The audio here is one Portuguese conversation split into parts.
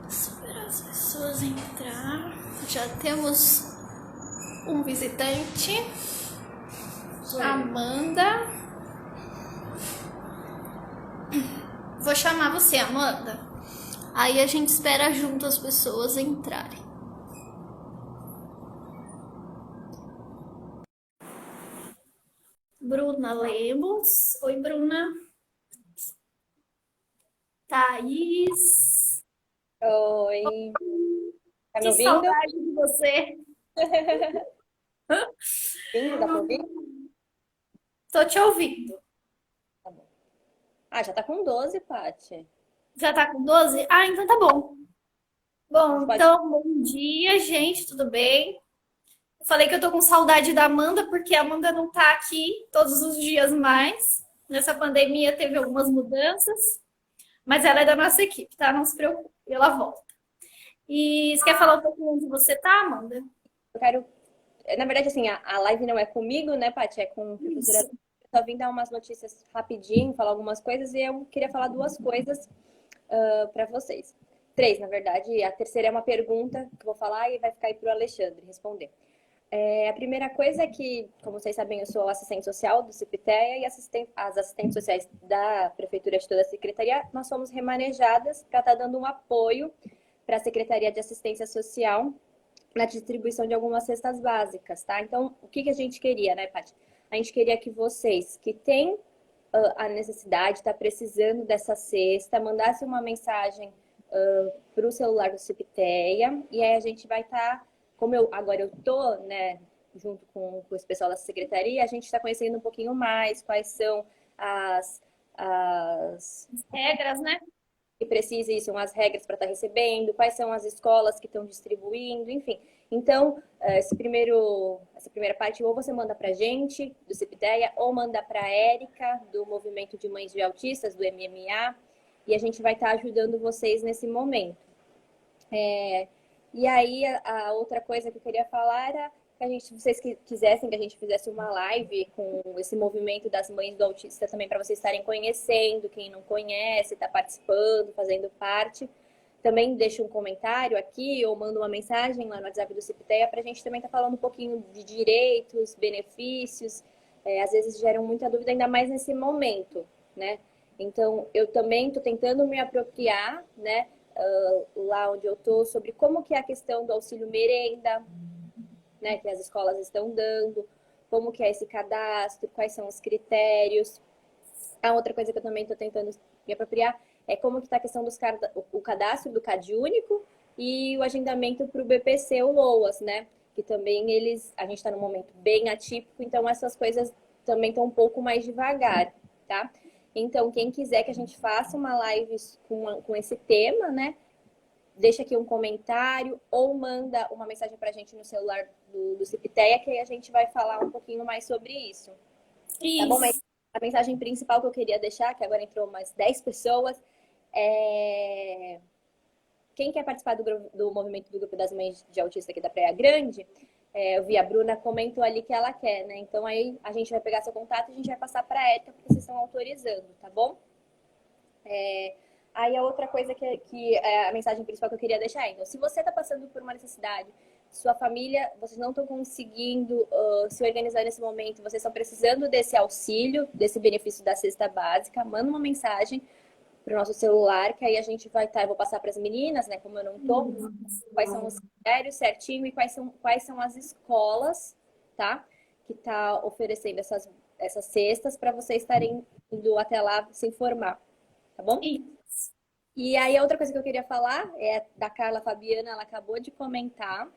Esperar as pessoas entrar. Já temos um visitante. Amanda. Vou chamar você, Amanda. Aí a gente espera junto as pessoas entrarem. Bruna Lemos. Oi, Bruna. Thaís. Oi, tá me Que ouvindo? saudade de você. Sim, dá pra ouvir? Tô te ouvindo. Tá bom. Ah, já tá com 12, Paty. Já tá com 12? Ah, então tá bom. A gente Bom, pode... então, bom dia, gente, tudo bem? Eu falei que eu tô com saudade da Amanda, porque a Amanda não tá aqui todos os dias mais. Nessa pandemia teve algumas mudanças, mas ela é da nossa equipe, tá? Não se preocupe, ela volta. E você quer falar um pouco onde você tá, Amanda? Eu quero... Na verdade, assim, a live não é comigo, né, Paty? É com a professora. Isso. Eu só vim dar umas notícias rapidinho, falar algumas coisas, e eu queria falar duas coisas para vocês. Três, na verdade. A terceira é uma pergunta que eu vou falar e vai ficar aí pro Alexandre responder. A primeira coisa é que, como vocês sabem, eu sou assistente social do CIPTEA e as assistentes sociais da Prefeitura de toda a Secretaria, nós somos remanejadas para estar dando um apoio para a Secretaria de Assistência Social na distribuição de algumas cestas básicas, tá? Então, o que a gente queria, né, Paty? A gente queria que vocês que têm a necessidade, está precisando dessa cesta, mandassem uma mensagem para o celular do CIPTEA e aí a gente vai estar como agora eu tô, né, junto com esse pessoal da secretaria, a gente está conhecendo um pouquinho mais quais são as Regras, né? que precisa, isso, são as regras para estar recebendo, quais são as escolas que estão distribuindo, enfim. Então, essa primeira parte, ou você manda para a gente, do CIPTEA, ou manda para a Érica, do Movimento de Mães de Autistas, do MMA, e a gente vai estar ajudando vocês nesse momento. E aí, a outra coisa que eu queria falar era que se vocês quisessem que a gente fizesse uma live com esse movimento das mães do autista também, para vocês estarem conhecendo, quem não conhece, está participando, fazendo parte. Também deixa um comentário aqui ou manda uma mensagem lá no WhatsApp do CIPTEA para a gente também estar falando um pouquinho de direitos, benefícios. Às vezes geram muita dúvida, ainda mais nesse momento, né? Então, eu também estou tentando me apropriar, né? Lá onde eu estou, sobre como que é a questão do auxílio merenda, né, que as escolas estão dando, como que é esse cadastro, quais são os critérios. A outra coisa que eu também estou tentando me apropriar é como que está a questão o cadastro do CadÚnico e o agendamento para o BPC ou LOAS, né? Que também a gente está num momento bem atípico, então essas coisas também estão um pouco mais devagar, tá? Então, quem quiser que a gente faça uma live com esse tema, né? Deixa aqui um comentário ou manda uma mensagem para a gente no celular do CIPTEA, que aí a gente vai falar um pouquinho mais sobre isso. Tá bom? Mas Isso. a mensagem principal que eu queria deixar, que agora entrou umas 10 pessoas, é... Quem quer participar do movimento do Grupo das Mães de Autista aqui da Praia Grande, eu vi a Bruna comentou ali que ela quer, né? Então aí a gente vai pegar seu contato e a gente vai passar para a Érica, porque vocês estão autorizando, tá bom? Aí a outra coisa que é a mensagem principal que eu queria deixar ainda. Se você está passando por uma necessidade, sua família, vocês não estão conseguindo se organizar nesse momento, vocês estão precisando desse auxílio, desse benefício da cesta básica, manda uma mensagem para o nosso celular, que aí a gente vai estar, eu vou passar para as meninas, né, como eu não estou, quais são os critérios certinho e quais são as escolas, tá, que tá oferecendo essas cestas para vocês estarem indo até lá se informar, tá bom? Isso. E aí, a outra coisa que eu queria falar é da Carla Fabiana, ela acabou de comentar,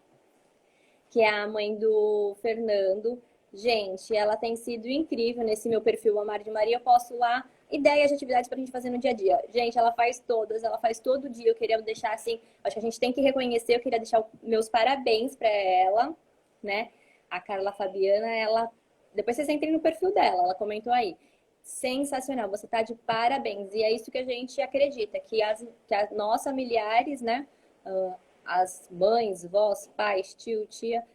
que é a mãe do Fernando. Gente, ela tem sido incrível nesse meu perfil Amar de Maria. Eu posto lá ideias de atividades pra gente fazer no dia a dia. Gente, ela faz todas, ela faz todo dia. Eu queria deixar assim, acho que a gente tem que reconhecer, eu queria deixar meus parabéns pra ela, né? A Carla Fabiana, ela. Depois vocês entrem no perfil dela, ela comentou aí. Sensacional, você tá de parabéns. E é isso que a gente acredita, que nós familiares, né? As mães, vós, pais, tio, tia,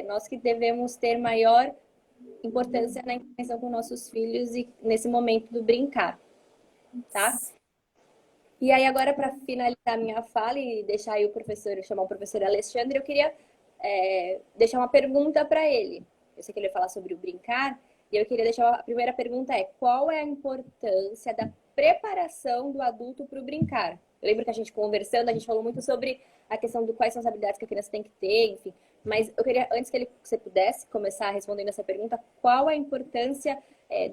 nós que devemos ter maior importância na interação com nossos filhos e nesse momento do brincar, tá? E aí agora, para finalizar a minha fala e deixar aí o professor, chamar o professor Alexandre, eu queria deixar uma pergunta para ele. Eu sei que ele vai falar sobre o brincar, e eu queria deixar a primeira pergunta qual é a importância da preparação do adulto para o brincar? Eu lembro que a gente conversando, a gente falou muito sobre a questão do quais são as habilidades que a criança tem que ter, enfim. Mas eu queria, antes que você pudesse começar respondendo essa pergunta, qual a importância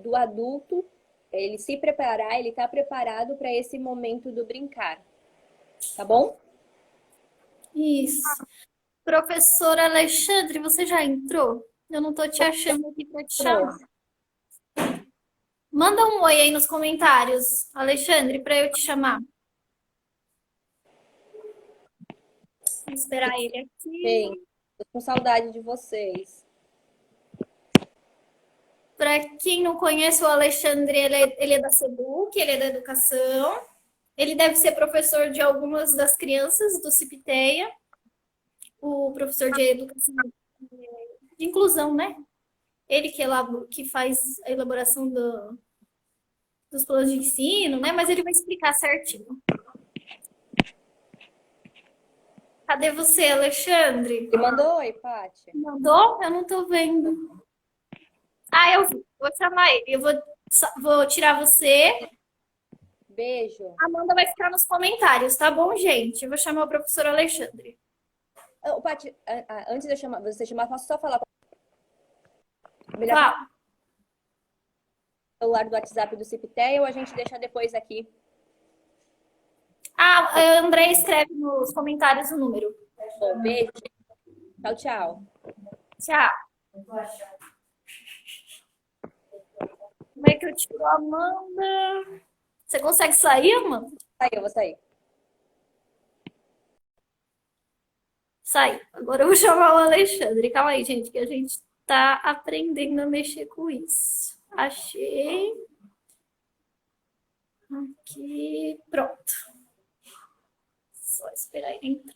do adulto, ele se preparar, ele estar preparado para esse momento do brincar? Tá bom? Isso. Professor Alexandre, você já entrou? Eu não tô te achando aqui para te chamar. Manda um oi aí nos comentários, Alexandre, para eu te chamar. Vou esperar ele aqui. Bem, tô com saudade de vocês. Para quem não conhece o Alexandre, ele é da SEDUC, ele é da educação. Ele deve ser professor de algumas das crianças do CIPTEA. O professor de educação de inclusão, né? Ele que faz a elaboração dos planos de ensino, né? Mas ele vai explicar certinho. Cadê você, Alexandre? Você mandou oi, Paty? Mandou? Eu não tô vendo. Ah, eu vi. Vou chamar ele. Eu vou tirar você. Beijo. A Amanda vai ficar nos comentários, tá bom, gente? Eu vou chamar o professor Alexandre. Paty, antes de você chamar, posso só falar melhor Fala. o celular do WhatsApp do CIPTEA ou a gente deixa depois aqui? A André escreve nos comentários o número. Bom, beijo. Tchau, tchau. Tchau. Como é que eu tiro a Amanda? Você consegue sair, Amanda? Eu vou sair. Sai. Agora eu vou chamar o Alexandre. Calma aí, gente, que a gente tá aprendendo a mexer com isso. Achei. Aqui. Pronto. Só esperar ele entrar.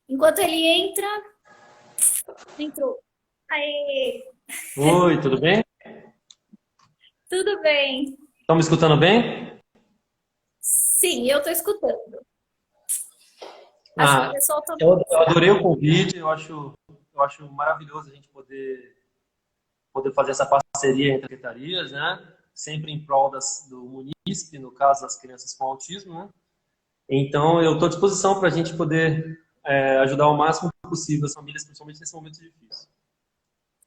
Enquanto ele entra... Entrou. Aê! Oi, tudo bem? Tudo bem. Estão me escutando bem? Sim, eu tô escutando. Acho que o pessoal tá... Eu adorei o convite, eu acho maravilhoso a gente poder fazer essa parceria entre secretarias, né? Sempre em prol do munícipe, no caso das crianças com autismo, né? Então, eu estou à disposição para a gente poder ajudar o máximo possível as famílias, principalmente nesse momento difícil.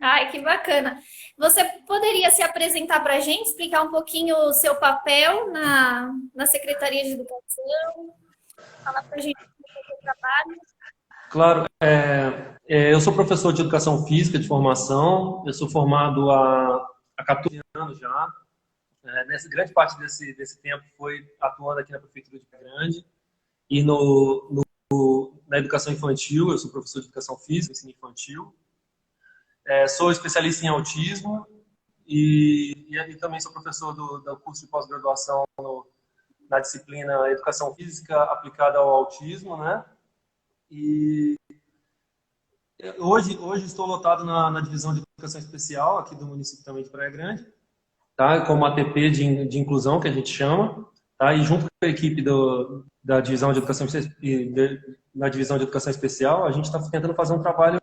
Ai, que bacana. Você poderia se apresentar para a gente, explicar um pouquinho o seu papel na Secretaria de Educação, falar para a gente como é o seu trabalho? Claro, eu sou professor de Educação Física de formação, eu sou formado há 14 anos já. Nessa grande parte desse tempo foi atuando aqui na Prefeitura de Praia Grande e na educação infantil, eu sou professor de Educação Física, ensino infantil. Sou especialista em autismo e também sou professor do curso de pós-graduação na disciplina Educação Física aplicada ao autismo, né? E hoje estou lotado na divisão de Educação Especial aqui do município também de Praia Grande, tá? Como ATP de inclusão, que a gente chama, tá? E junto com a equipe da divisão de Educação na divisão de Educação Especial, a gente está tentando fazer um trabalho.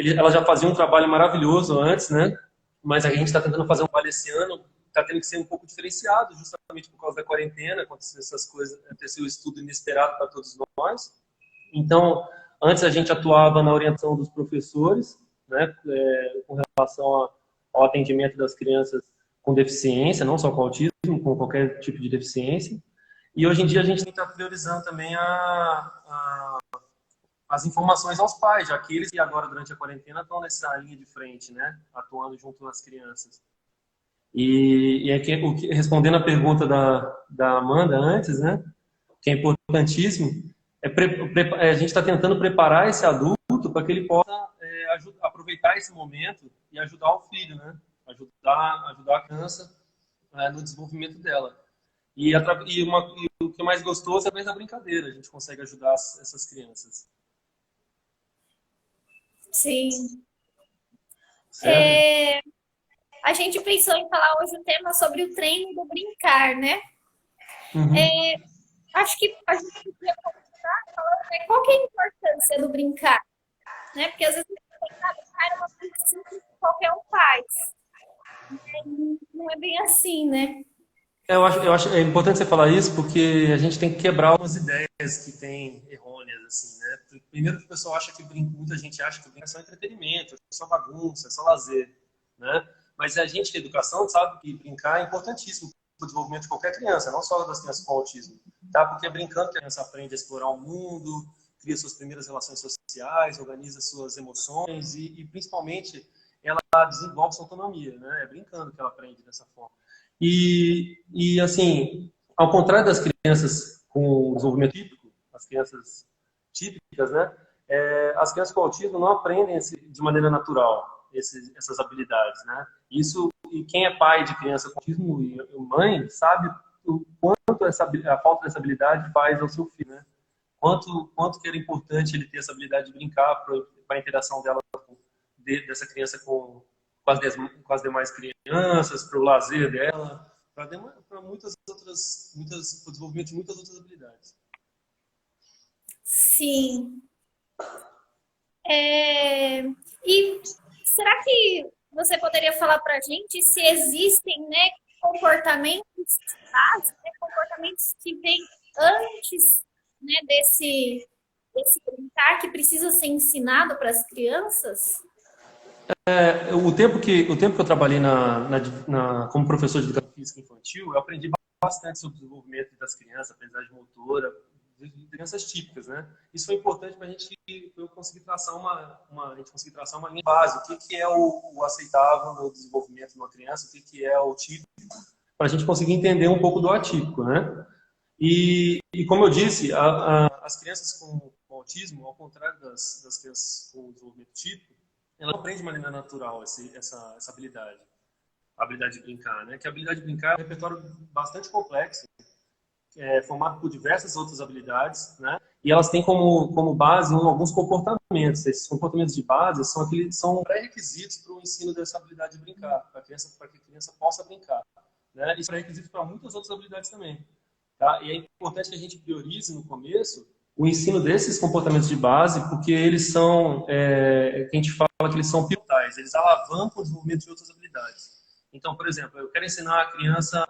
Ela já fazia um trabalho maravilhoso antes, né? Mas a gente está tentando fazer um trabalho esse ano, está tendo que ser um pouco diferenciado, justamente por causa da quarentena, aconteceu essas coisas, aconteceu um estudo inesperado para todos nós. Então, antes a gente atuava na orientação dos professores, né? Com relação ao atendimento das crianças com deficiência, não só com autismo, com qualquer tipo de deficiência. E hoje em dia a gente está priorizando também as informações aos pais, já que eles que agora durante a quarentena estão nessa linha de frente, né, atuando junto às crianças. Respondendo a pergunta da Amanda antes, né, que é importantíssimo, a gente está tentando preparar esse adulto para que ele possa aproveitar esse momento e ajudar o filho, né, ajudar a criança no desenvolvimento dela. E o que é mais gostoso é através da brincadeira, a gente consegue ajudar essas crianças. Sim. certo? A gente pensou em falar hoje o tema sobre o treino do brincar, né? Uhum. Acho que a gente podia começar falando, né, qual que é a importância do brincar, né? Porque às vezes brincar é uma coisa simples que qualquer um faz. Não é bem assim, né? Eu acho é importante você falar isso porque a gente tem que quebrar algumas ideias que tem errôneas, assim, né? Primeiro que o pessoal acha que muita gente acha que brincar é só entretenimento, é só bagunça, é só lazer, né? Mas a gente, que é educação, sabe que brincar é importantíssimo para o desenvolvimento de qualquer criança, não só das crianças com autismo, tá? Porque é brincando que a criança aprende a explorar o mundo, cria suas primeiras relações sociais, organiza suas emoções e principalmente, ela desenvolve sua autonomia, né? É brincando que ela aprende dessa forma. Assim, ao contrário das crianças com desenvolvimento típico, as crianças típicas, né? As crianças com autismo não aprendem de maneira natural essas habilidades, né? Isso, e quem é pai de criança com autismo e mãe sabe o quanto a falta dessa habilidade faz ao seu filho, né? Quanto que era importante ele ter essa habilidade de brincar para a interação dessa criança com as demais crianças, para o lazer dela, para muitas outras, para o desenvolvimento de muitas outras habilidades. Sim. E será que você poderia falar para a gente se existem, né, comportamentos básicos, né, comportamentos que vêm antes, né, desse brincar que precisa ser ensinado para as crianças? O tempo que eu trabalhei como professor de educação física infantil, eu aprendi bastante sobre o desenvolvimento das crianças, aprendizagem motora, de crianças típicas, né? Isso foi importante para a gente conseguir traçar a gente conseguir traçar uma linha base, o que é o aceitável no desenvolvimento de uma criança, o que é o típico, para a gente conseguir entender um pouco do atípico, né? E como eu disse, as crianças com autismo, ao contrário das crianças com desenvolvimento típico, ela aprende de maneira natural essa habilidade, a habilidade de brincar, né? Que a habilidade de brincar é um repertório bastante complexo, formado por diversas outras habilidades, né? E elas têm como base alguns comportamentos. Esses comportamentos de base são pré-requisitos para o ensino dessa habilidade de brincar, para que a criança possa brincar, né? Isso é pré-requisito para muitas outras habilidades também, tá? E é importante que a gente priorize no começo o ensino desses comportamentos de base, porque eles são, que a gente fala que eles são pivotais, eles alavancam o desenvolvimento de outras habilidades. Então, por exemplo, eu quero ensinar a criança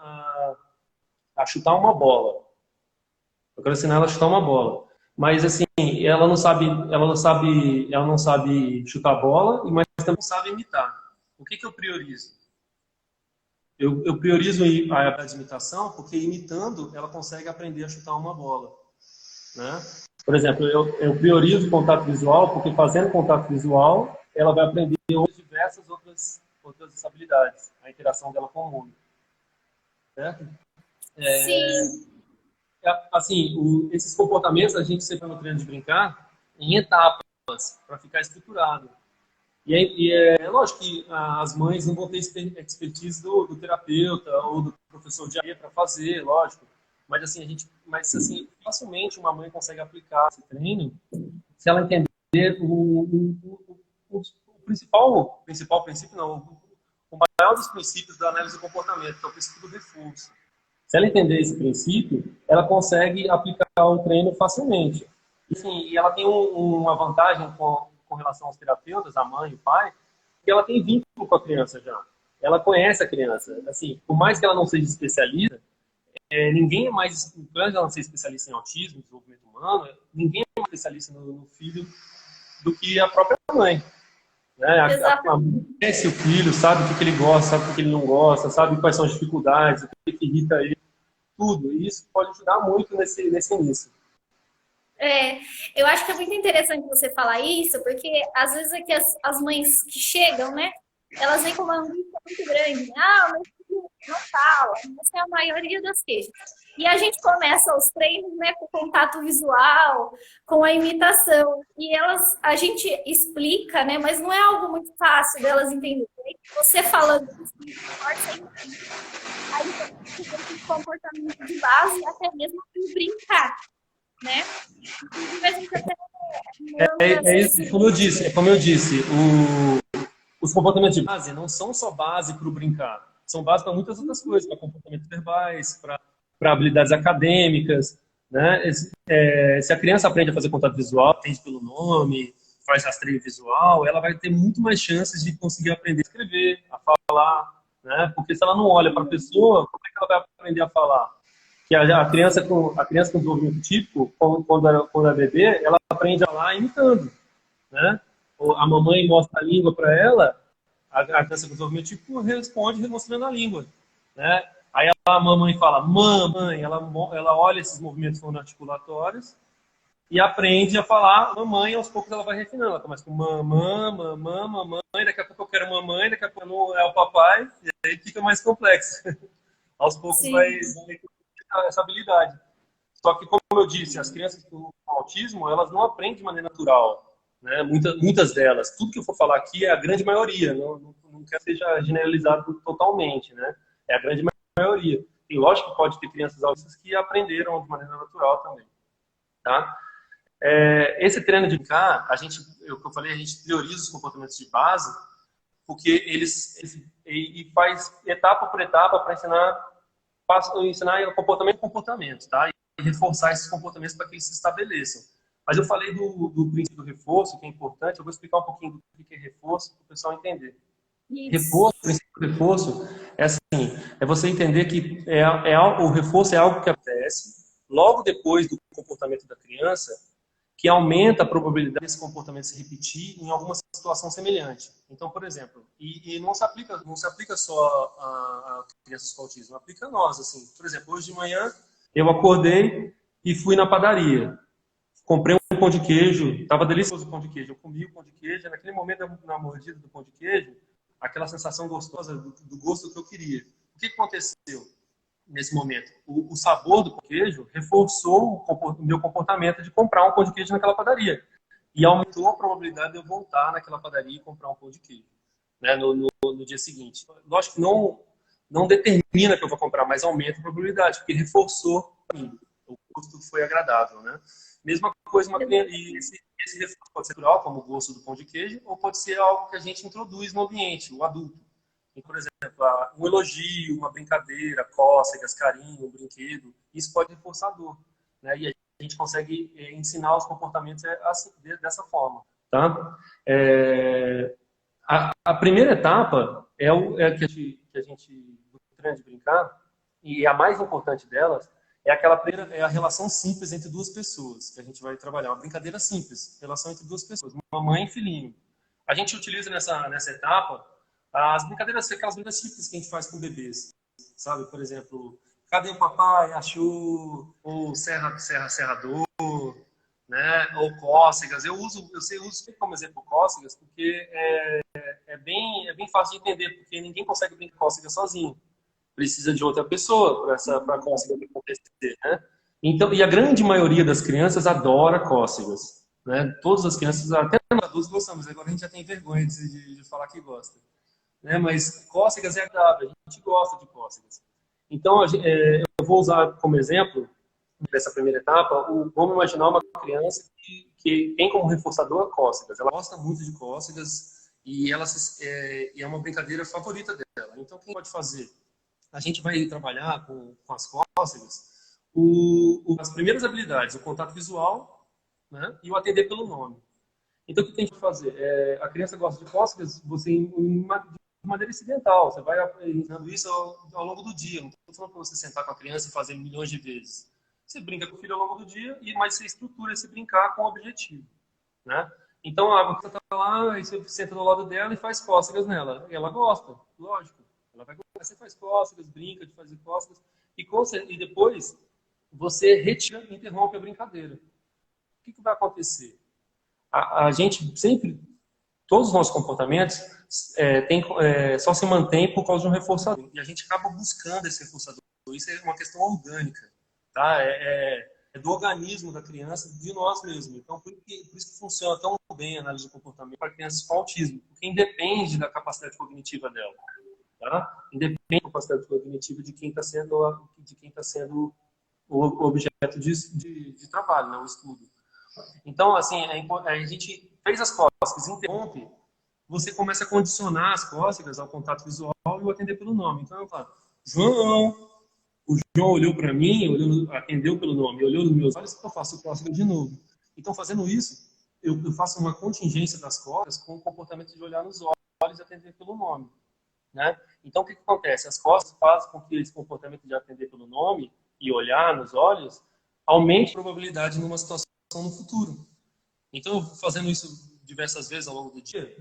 a chutar uma bola. Eu quero ensinar ela a chutar uma bola. Mas assim, ela não sabe chutar a bola, mas também não sabe imitar. O que eu priorizo? Eu priorizo a imitação, porque imitando ela consegue aprender a chutar uma bola, né? Por exemplo, eu priorizo o contato visual, porque fazendo contato visual, ela vai aprender diversas outras habilidades, a interação dela com o mundo. Certo? Sim. Assim, esses comportamentos a gente sempre no treino de brincar em etapas, para ficar estruturado. E é lógico que as mães não vão ter expertise do terapeuta ou do professor de AE para fazer, lógico. Mas assim, facilmente uma mãe consegue aplicar esse treino se ela entender o principal princípio, não, o maior dos princípios da análise do comportamento, que é o princípio do reforço. Se ela entender esse princípio, ela consegue aplicar o treino facilmente. E ela tem uma vantagem com relação aos terapeutas, a mãe e o pai, que ela tem vínculo com a criança já. Ela conhece a criança. Assim, por mais que ela não seja especialista, ninguém é mais, apesar de ela não ser especialista em autismo, desenvolvimento humano, ninguém é mais especialista no filho do que a própria mãe. Né? A mãe conhece o filho, sabe o que ele gosta, sabe o que ele não gosta, sabe quais são as dificuldades, o que irrita ele, tudo. E isso pode ajudar muito nesse início. Eu acho que é muito interessante você falar isso, porque às vezes é que as mães que chegam, né, elas vêm com uma angústia muito grande. Ah, meu filho não fala. Essa é a maioria das queixas. E a gente começa os treinos, né, com o contato visual, com a imitação. E a gente explica, né, mas não é algo muito fácil delas entenderem. Você falando isso, aí você tem esse comportamento de base, até mesmo para brincar, né? Inclusive, a gente até crianças. isso, como eu disse, os comportamentos de base não são só base para o brincar, são base para muitas outras coisas, para comportamentos verbais, para habilidades acadêmicas, né? Se a criança aprende a fazer contato visual, aprende pelo nome, faz rastreio visual, ela vai ter muito mais chances de conseguir aprender a escrever, a falar, né? Porque se ela não olha para a pessoa, como é que ela vai aprender a falar? Que a criança com desenvolvimento típico, quando é bebê, ela aprende a falar imitando, né? A mamãe mostra a língua para ela, a criança com desenvolvimento típico responde mostrando a língua, né? Aí a mamãe fala, mamãe, ela olha esses movimentos fonoarticulatórios e aprende a falar mamãe, aos poucos ela vai refinando. Ela começa com mamã, mamã, mamãe, daqui a pouco eu quero mamãe, daqui a pouco não é o papai, e aí fica mais complexo. Aos poucos vai essa habilidade. Só que, como eu disse, as crianças com autismo, elas não aprendem de maneira natural, né? Muitas delas. Tudo que eu for falar aqui é a grande maioria, não quero que seja generalizado totalmente, né? É a grande maioria. E lógico que pode ter crianças autistas que aprenderam de maneira natural também, tá? Esse treino de brincar, eu falei, a gente prioriza os comportamentos de base, porque e faz etapa por etapa para ensinar comportamento, tá? E reforçar esses comportamentos para que eles se estabeleçam. Mas eu falei do princípio do reforço, que é importante, eu vou explicar um pouquinho do que é reforço para o pessoal entender. Reforço, o princípio do reforço é assim, é você entender que o reforço é algo que acontece logo depois do comportamento da criança, que aumenta a probabilidade desse comportamento se repetir em alguma situação semelhante. Então, por exemplo, e não se aplica só a crianças com autismo, aplica a nós, assim. Por exemplo, hoje de manhã eu acordei e fui na padaria. Comprei um pão de queijo, estava delicioso o pão de queijo. Eu comi o pão de queijo, e naquele momento, na mordida do pão de queijo, aquela sensação gostosa do gosto que eu queria. O que aconteceu nesse momento? O sabor do pão de queijo reforçou o meu comportamento de comprar um pão de queijo naquela padaria. E aumentou a probabilidade de eu voltar naquela padaria e comprar um pão de queijo, né, no dia seguinte. Lógico que não determina que eu vou comprar, mas aumenta a probabilidade, porque reforçou para mim. O gosto foi agradável, né? Mesma coisa, e esse reforço pode ser natural, como o gosto do pão de queijo, ou pode ser algo que a gente introduz no ambiente, o adulto. E, por exemplo, um elogio, uma brincadeira, cócegas, carinho, um brinquedo, isso pode reforçar a dor, né? E a gente consegue ensinar os comportamentos assim, dessa forma, tá? A primeira etapa é que a gente do treino de brincar, e a mais importante delas é a relação simples entre duas pessoas que a gente vai trabalhar, uma brincadeira simples, relação entre duas pessoas, mamãe e filhinho. A gente utiliza nessa etapa as brincadeiras, aquelas brincadeiras simples que a gente faz com bebês, sabe? Por exemplo, cadê o papai? Achou, ou serrador, né? Ou cócegas. Eu uso como exemplo cócegas porque é bem fácil de entender, porque ninguém consegue brincar cócegas sozinho. Precisa de outra pessoa para a cócega acontecer, né? Então, e a grande maioria das crianças adora cócegas, né? Todas as crianças, até nós adultos gostamos, agora a gente já tem vergonha de falar que gosta, né? Mas cócegas é agradável, a gente gosta de cócegas. Então, eu vou usar como exemplo, dessa primeira etapa, vamos imaginar uma criança que tem como reforçador cócegas. Ela gosta muito de cócegas e é uma brincadeira favorita dela. Então, o que pode fazer? A gente vai trabalhar com as cócegas as primeiras habilidades, o contato visual, né, e o atender pelo nome. Então, o que a gente vai fazer? A criança gosta de cócegas, de maneira incidental. Você vai ensinando isso ao longo do dia. Não estou falando para você sentar com a criança e fazer milhões de vezes. Você brinca com o filho ao longo do dia, mas você estrutura esse brincar com o objetivo, né? Então, a criança está lá, e você senta do lado dela e faz cócegas nela. E ela gosta, lógico. Ela vai gostar, você faz cócegas, brinca de fazer cócegas, e depois você retira e interrompe a brincadeira. O que vai acontecer? A gente sempre, todos os nossos comportamentos só se mantém por causa de um reforçador. E a gente acaba buscando esse reforçador. Isso é uma questão orgânica, tá? É do organismo da criança, de nós mesmos. Então, por isso que funciona tão bem a análise do comportamento para crianças com autismo, porque independe da capacidade cognitiva dela. Tá? Independente da capacidade cognitiva de quem está sendo o objeto de trabalho, né, o estudo. Então, assim, a gente fez as cócegas, interrompe, você começa a condicionar as cócegas ao contato visual e o atender pelo nome. Então, eu falo, João, o João olhou para mim, atendeu pelo nome, olhou nos meus olhos, eu faço cócega de novo. Então, fazendo isso, eu faço uma contingência das cócegas com o comportamento de olhar nos olhos e atender pelo nome. Né? Então, o que acontece? As cócegas fazem com que esse comportamento de atender pelo nome e olhar nos olhos aumente a probabilidade numa situação no futuro. Então, fazendo isso diversas vezes ao longo do dia,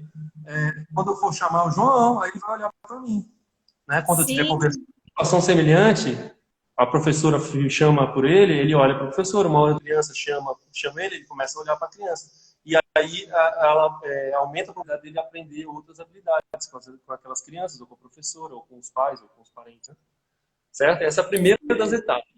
quando eu for chamar o João, aí ele vai olhar para mim. Né? Quando eu estiver conversando com uma situação semelhante, a professora chama por ele, ele olha para a professora, uma hora a criança chama ele começa a olhar para a criança. E aí ela aumenta a probabilidade dele aprender outras habilidades com aquelas crianças, ou com a professora, ou com os pais, ou com os parentes. Né? Certo? Essa é a primeira das etapas.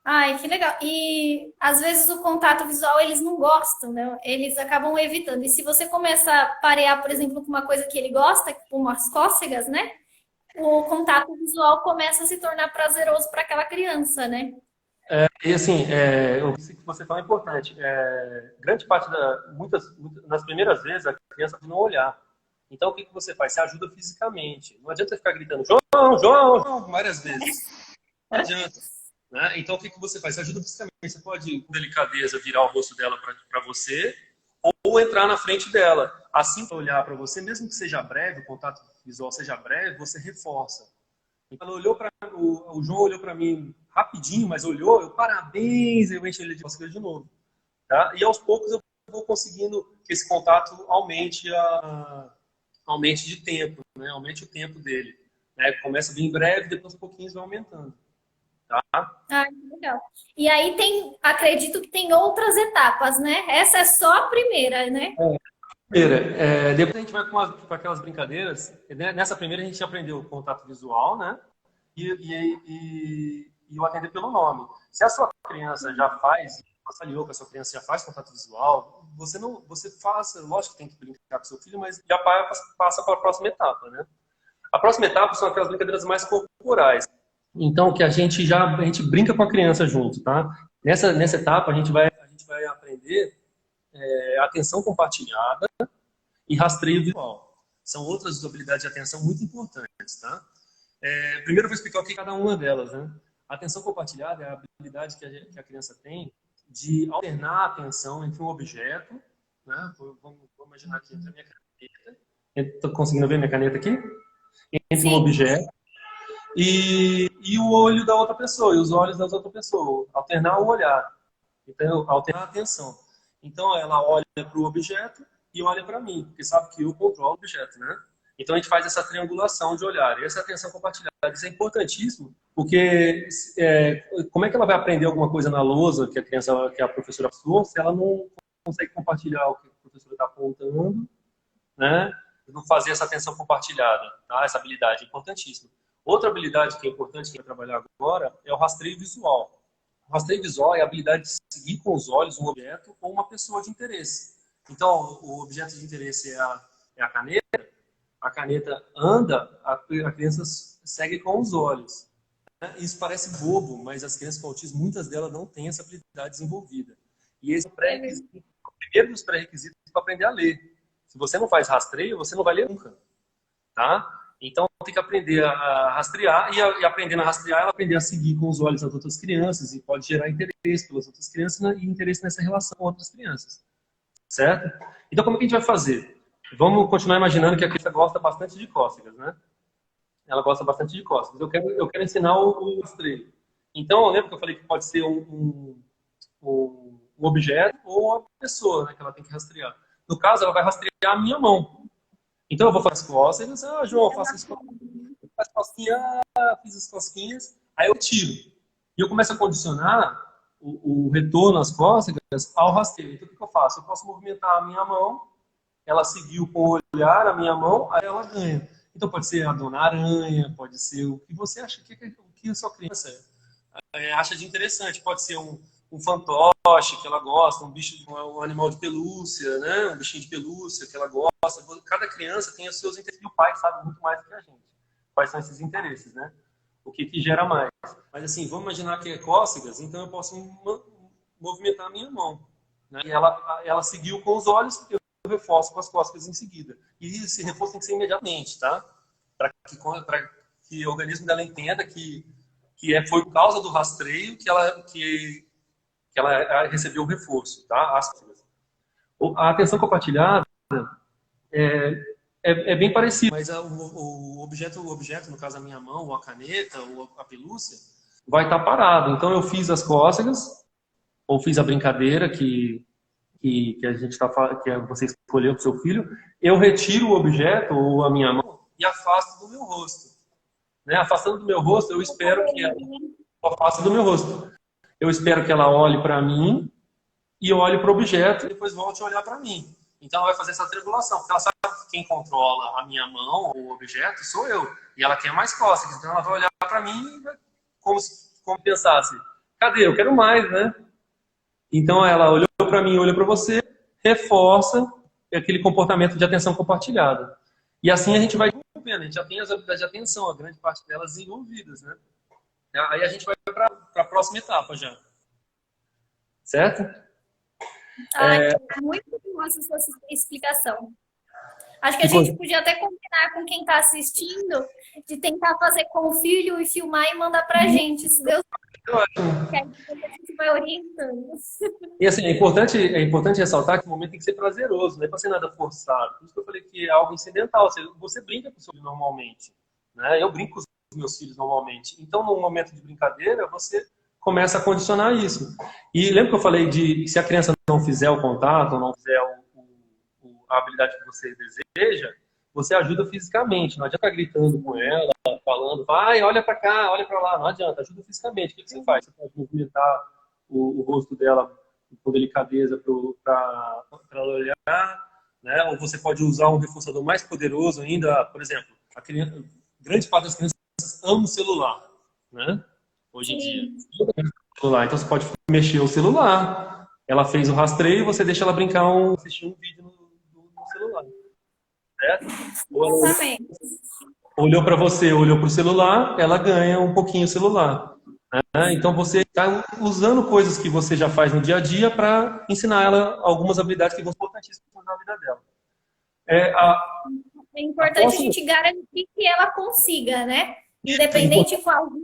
Ai, que legal. E às vezes o contato visual eles não gostam, né? Eles acabam evitando. E se você começa a parear, por exemplo, com uma coisa que ele gosta, como as cócegas, né? O contato visual começa a se tornar prazeroso para aquela criança, né? E assim, o que você fala é importante. Grande parte nas primeiras vezes a criança não olhar. Então o que você faz? Você ajuda fisicamente. Não adianta você ficar gritando João, João, João várias vezes. Não adianta. Né? Então, o que você faz? Você ajuda fisicamente. Você pode, com delicadeza, virar o rosto dela para você ou entrar na frente dela. Assim, para olhar para você, mesmo que seja breve, o contato visual seja breve, você reforça. Então, o João olhou para mim rapidinho, mas olhou, parabéns, eu encho ele de cócegas de novo. Tá? E aos poucos eu vou conseguindo que esse contato aumente de tempo, né? Aumente o tempo dele. Né? Começa bem breve, depois um pouquinho vai aumentando. Tá? Ah, que legal. E aí acredito que tem outras etapas, né? Essa é só a primeira, né? Primeira, depois a gente vai com aquelas brincadeiras. Né? Nessa primeira a gente aprendeu o contato visual, né? E o atender pelo nome. Se a sua criança já faz, você aliou que a sua criança já faz contato visual, você faça, lógico que tem que brincar com seu filho, mas já passa para a próxima etapa, né? A próxima etapa são aquelas brincadeiras mais corporais. Então, que a gente brinca com a criança junto, tá? Nessa etapa, a gente vai aprender atenção compartilhada e rastreio visual. São outras habilidades de atenção muito importantes, tá? Primeiro eu vou explicar o que é cada uma delas, né? A atenção compartilhada é a habilidade que a criança tem de alternar a atenção entre um objeto, né? Vamos imaginar aqui entre a minha caneta. Estou conseguindo ver minha caneta aqui? Entre um objeto e o olho da outra pessoa, e os olhos da outra pessoa. Alternar o olhar. Então, alternar a atenção. Então, ela olha para o objeto e olha para mim, porque sabe que eu controlo o objeto, né? Então, a gente faz essa triangulação de olhar. E essa atenção compartilhada, isso é importantíssimo, porque como é que ela vai aprender alguma coisa na lousa que a professora passou, se ela não consegue compartilhar o que a professora está apontando, né? Não fazer essa atenção compartilhada, tá? Essa habilidade é importantíssima. Outra habilidade que é importante que vai trabalhar agora é o rastreio visual. O rastreio visual é a habilidade de seguir com os olhos um objeto ou uma pessoa de interesse. Então, o objeto de interesse é a caneta. A caneta anda, a criança segue com os olhos. Isso parece bobo, mas as crianças com autismo, muitas delas não têm essa habilidade desenvolvida. E esse é o primeiro dos pré-requisitos para aprender a ler. Se você não faz rastreio, você não vai ler nunca. Tá? Então, tem que aprender a rastrear e aprendendo a rastrear, ela aprender a seguir com os olhos das outras crianças e pode gerar interesse pelas outras crianças e interesse nessa relação com outras crianças. Certo? Então, como que a gente vai fazer? Vamos continuar imaginando que a criança gosta bastante de cócegas, né? Ela gosta bastante de cócegas. Eu quero ensinar o rastreio. Então, lembra que eu falei que pode ser um objeto ou uma pessoa, né, que ela tem que rastrear. No caso, ela vai rastrear a minha mão. Então, eu vou fazer as cócegas. João, eu faço as cócegas. Faz cosquinha, fiz as cosquinhas. Aí eu tiro. E eu começo a condicionar o retorno às cócegas ao rastreio. Então, o que eu faço? Eu posso movimentar a minha mão, ela seguiu com o olhar a minha mão, aí ela ganha. Então, pode ser a Dona Aranha, pode ser o que você acha, o que a sua criança acha de interessante. Pode ser um fantoche que ela gosta, um animal de pelúcia, né? Um bichinho de pelúcia que ela gosta. Cada criança tem os seus interesses e o pai sabe muito mais do que a gente. Quais são esses interesses, né? O que gera mais. Mas assim, vamos imaginar que é cócegas, então eu posso movimentar a minha mão. né? E ela seguiu com os olhos, eu reforço com as cócegas em seguida. E esse reforço tem que ser imediatamente, tá? Para que o organismo dela entenda que foi por causa do rastreio que ela recebeu o reforço, tá? A atenção compartilhada é bem parecido, mas o objeto, no caso a minha mão, ou a caneta, ou a pelúcia, vai estar parado. Então eu fiz as cócegas, ou fiz a brincadeira que a gente que você escolheu para o seu filho, eu retiro o objeto, ou a minha mão, e afasto do meu rosto. Né? Afastando do meu rosto, eu espero que ela afaste do meu rosto. Eu espero que ela olhe para mim e olhe para o objeto e depois volte a olhar para mim. Então ela vai fazer essa triangulação, porque ela sabe que quem controla a minha mão ou o objeto sou eu. E ela quer mais cócegas, então ela vai olhar para mim como pensasse, cadê? Eu quero mais, né? Então ela olhou para mim, olha para você, reforça aquele comportamento de atenção compartilhada. E assim a gente vai desenvolvendo, a gente já tem as habilidades de atenção, a grande parte delas desenvolvidas, né? Aí a gente vai para a próxima etapa já. Certo? Muito boa essa sua explicação. Acho que a gente podia até combinar com quem está assistindo de tentar fazer com o filho e filmar e mandar para a gente, se Deus quiser, que a gente vai orientando. E assim, é importante ressaltar que o momento tem que ser prazeroso, não é para ser nada forçado. Por isso que eu falei que é algo incidental. Você brinca com o seu filho normalmente, né? Eu brinco com os meus filhos normalmente. Então, no momento de brincadeira, você começa a condicionar isso. E lembra que eu falei de se a criança não fizer o contato, ou não fizer a habilidade que você deseja, você ajuda fisicamente. Não adianta ficar gritando com ela, falando, vai, olha para cá, olha para lá. Não adianta, ajuda fisicamente. O que você faz? Você pode movimentar o rosto dela com delicadeza para ela olhar, né? Ou você pode usar um reforçador mais poderoso ainda. Por exemplo, grande parte das crianças ama o celular, né? Hoje em dia. Celular. Então você pode mexer o celular. Ela fez o rastreio, você deixa ela brincar, assistir um vídeo no celular. Certo? Exatamente. Olhou para você, olhou para o celular, ela ganha um pouquinho o celular. Né? Então você está usando coisas que você já faz no dia a dia para ensinar ela algumas habilidades que vão ser importantíssimas na vida dela. É importante a gente garantir que ela consiga, né? Independente qual ou não.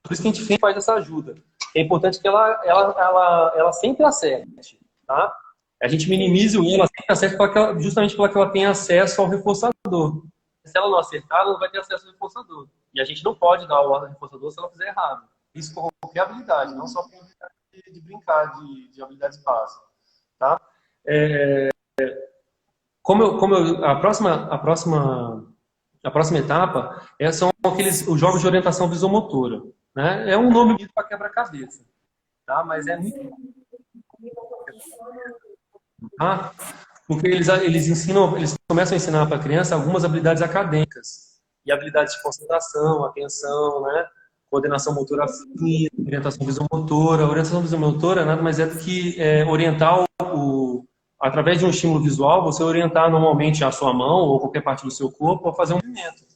Por isso que a gente faz essa ajuda. É importante que ela sempre acerte, tá? A gente minimiza o erro, ela sempre acerte justamente para que ela tenha acesso ao reforçador. Se ela não acertar, ela não vai ter acesso ao reforçador. E a gente não pode dar o ordem ao reforçador se ela fizer errado. Isso com qualquer habilidade, não só com habilidade de brincar, de habilidades básicas. Tá? A próxima etapa são os jogos de orientação visomotora. Né? É um nome para quebra-cabeça. Tá? Mas é muito... Tá? Porque eles começam a ensinar para a criança algumas habilidades acadêmicas e habilidades de concentração, atenção, né? Coordenação motora fina, orientação visomotora. A orientação visomotora nada mais é do que orientar através de um estímulo visual, você orientar normalmente a sua mão ou qualquer parte do seu corpo a fazer um movimento.